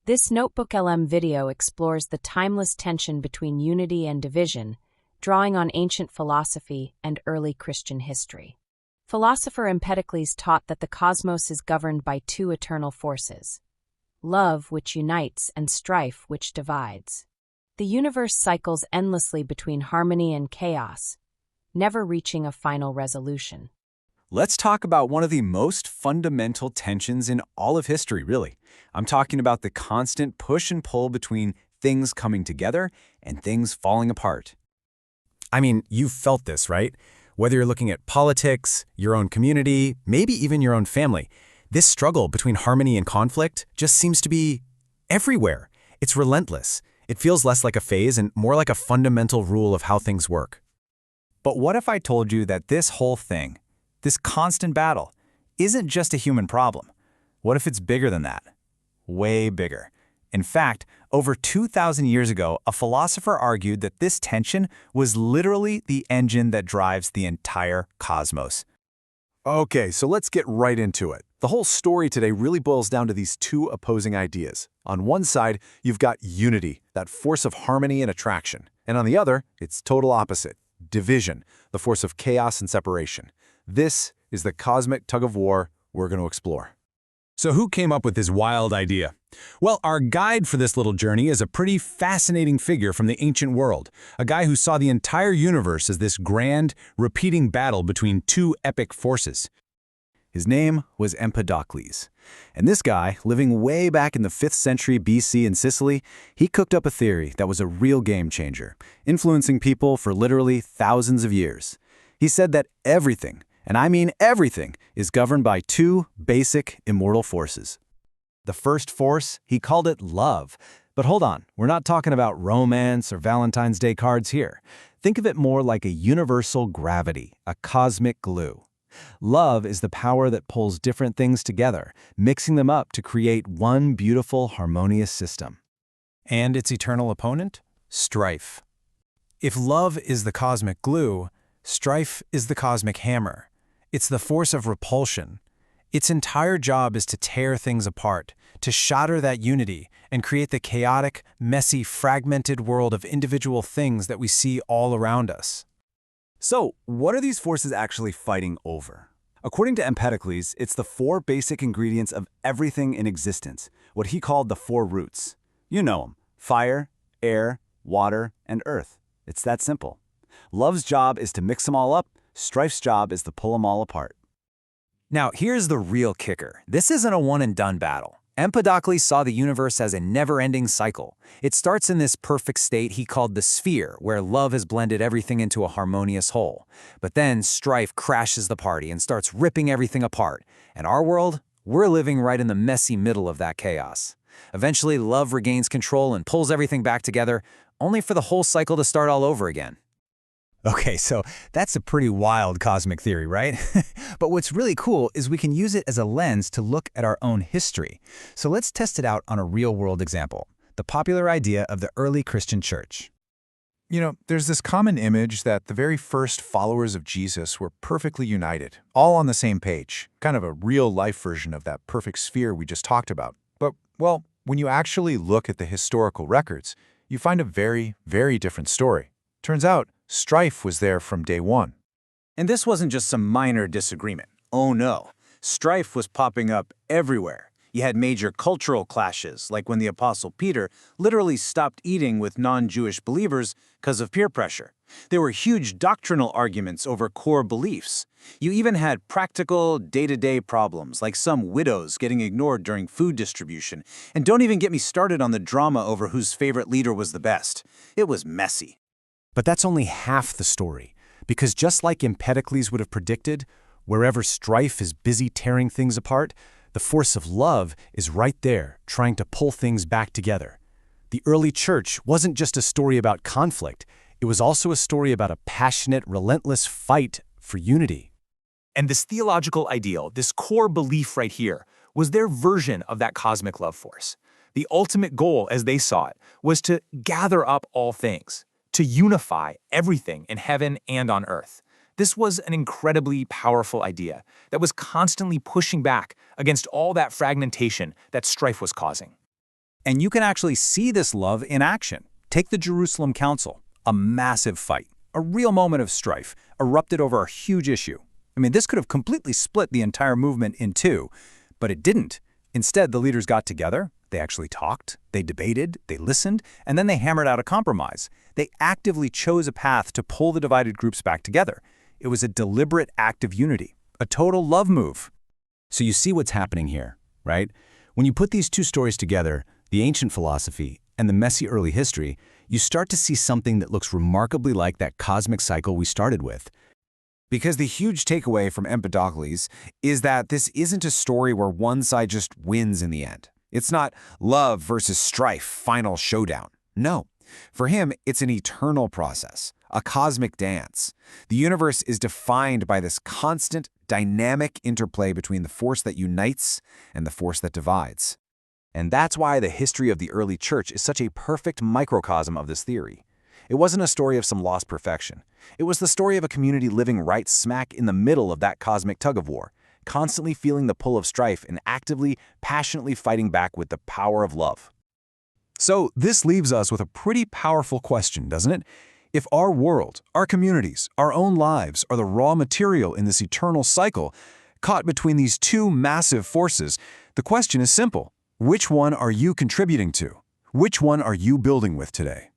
This Notebook LM video explores the timeless tension between unity and division, drawing on ancient philosophy and early Christian history. Philosopher Empedocles taught that the cosmos is governed by two eternal forces: love, which unites, and strife, which divides. The universe cycles endlessly between harmony and chaos, never reaching a final resolution. Let's talk about one of the most fundamental tensions in all of history, really. I'm talking about the constant push and pull between things coming together and things falling apart. I mean, you've felt this, right? Whether you're looking at politics, your own community, maybe even your own family, this struggle between harmony and conflict just seems to be everywhere. It's relentless. It feels less like a phase and more like a fundamental rule of how things work. But what if I told you that this whole thing, this constant battle, isn't just a human problem? What if it's bigger than that? Way bigger. In fact, over 2,000 years ago, a philosopher argued that this tension was literally the engine that drives the entire cosmos. Okay, so let's get right into it. The whole story today really boils down to these two opposing ideas. On one side, you've got unity, that force of harmony and attraction. And on the other, it's total opposite, division, the force of chaos and separation. This is the cosmic tug-of-war we're going to explore. So who came up with this wild idea? Well, our guide for this little journey is a pretty fascinating figure from the ancient world, a guy who saw the entire universe as this grand, repeating battle between two epic forces. His name was Empedocles. And this guy, living way back in the 5th century BC in Sicily, he cooked up a theory that was a real game changer, influencing people for literally thousands of years. He said that everything, and I mean everything, is governed by two basic immortal forces. The first force, he called it love. But hold on, we're not talking about romance or Valentine's Day cards here. Think of it more like a universal gravity, a cosmic glue. Love is the power that pulls different things together, mixing them up to create one beautiful, harmonious system. And its eternal opponent? Strife. If love is the cosmic glue, strife is the cosmic hammer. It's the force of repulsion. Its entire job is to tear things apart, to shatter that unity, and create the chaotic, messy, fragmented world of individual things that we see all around us. So, what are these forces actually fighting over? According to Empedocles, it's the four basic ingredients of everything in existence, what he called the four roots. You know them: fire, air, water, and earth. It's that simple. Love's job is to mix them all up. Strife's job is to pull them all apart. Now, here's the real kicker. This isn't a one-and-done battle. Empedocles saw the universe as a never-ending cycle. It starts in this perfect state he called the sphere, where love has blended everything into a harmonious whole. But then strife crashes the party and starts ripping everything apart. And our world? We're living right in the messy middle of that chaos. Eventually, love regains control and pulls everything back together, only for the whole cycle to start all over again. Okay, so that's a pretty wild cosmic theory, right? But what's really cool is we can use it as a lens to look at our own history. So let's test it out on a real-world example, the popular idea of the early Christian church. You know, there's this common image that the very first followers of Jesus were perfectly united, all on the same page, kind of a real-life version of that perfect sphere we just talked about. But, well, when you actually look at the historical records, you find a very, very different story. Turns out, strife was there from day one. And this wasn't just some minor disagreement. Oh no. Strife was popping up everywhere. You had major cultural clashes, like when the Apostle Peter literally stopped eating with non-Jewish believers because of peer pressure. There were huge doctrinal arguments over core beliefs. You even had practical, day-to-day problems, like some widows getting ignored during food distribution. And don't even get me started on the drama over whose favorite leader was the best. It was messy. But that's only half the story, because just like Empedocles would have predicted, wherever strife is busy tearing things apart, the force of love is right there, trying to pull things back together. The early church wasn't just a story about conflict, it was also a story about a passionate, relentless fight for unity. And this theological ideal, this core belief right here, was their version of that cosmic love force. The ultimate goal, as they saw it, was to gather up all things, to unify everything in heaven and on earth. This was an incredibly powerful idea that was constantly pushing back against all that fragmentation that strife was causing. And you can actually see this love in action. Take the Jerusalem Council, a massive fight, a real moment of strife, erupted over a huge issue. I mean, this could have completely split the entire movement in two, but it didn't. Instead, the leaders got together, they actually talked, they debated, they listened, and then they hammered out a compromise. They actively chose a path to pull the divided groups back together. It was a deliberate act of unity, a total love move. So you see what's happening here, right? When you put these two stories together, the ancient philosophy and the messy early history, you start to see something that looks remarkably like that cosmic cycle we started with. Because the huge takeaway from Empedocles is that this isn't a story where one side just wins in the end. It's not love versus strife, final showdown. No. For him, it's an eternal process, a cosmic dance. The universe is defined by this constant, dynamic interplay between the force that unites and the force that divides. And that's why the history of the early church is such a perfect microcosm of this theory. It wasn't a story of some lost perfection. It was the story of a community living right smack in the middle of that cosmic tug-of-war, constantly feeling the pull of strife and actively, passionately fighting back with the power of love. So this leaves us with a pretty powerful question, doesn't it? If our world, our communities, our own lives are the raw material in this eternal cycle, caught between these two massive forces, the question is simple. Which one are you contributing to? Which one are you building with today?